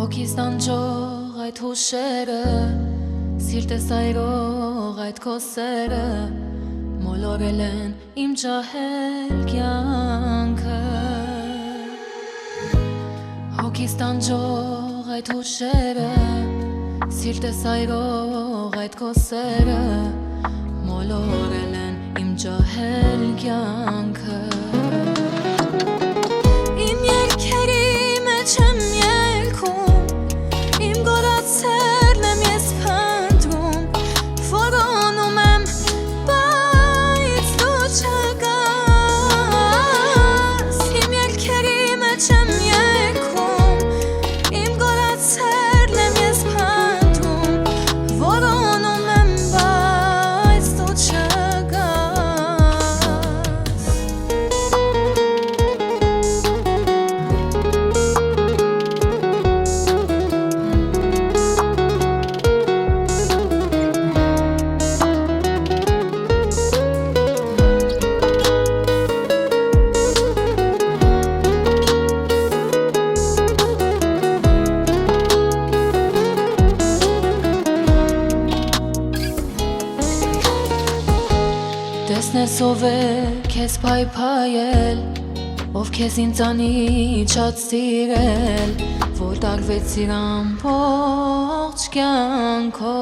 Հոգիս տանջող այդ հուշերը, սիրտես այրող այդ քո սերը մոլորել են իմ ջահել կյանքը։ Հոգիս տանջող այդ հուշերը, սիրտես այրող այդ քո սերը մոլորել են իմ ջահել կյանքը։ Իմ երգերի մեջ եմ Տեսնես ով է քեզ փայփայել, ով քեզ ինձանից շատ սիրել, որ տարվեցիր ամբողջ կյանքով։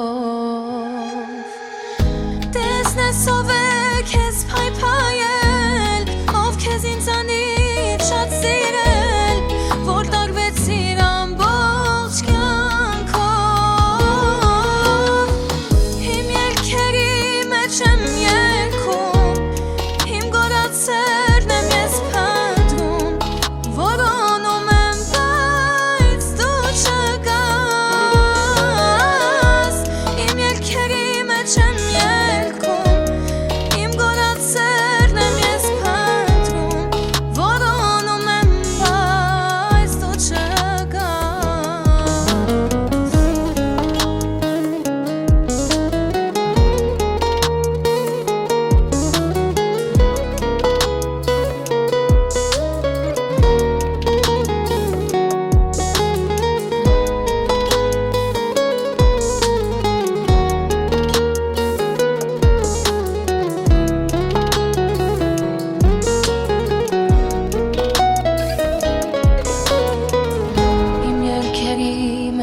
Տեսնես ով է քեզ փայփայել, ով քեզ ինձանից շատ սիրել, որ տարվեցիր ամբողջ կյանքով։ Իմ երգերի մեջ եմ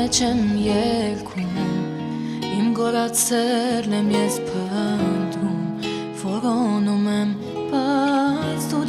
չեմ ելքում, իմ գորացերն եմ ես փնտրում, որոնում եմ, բայց դու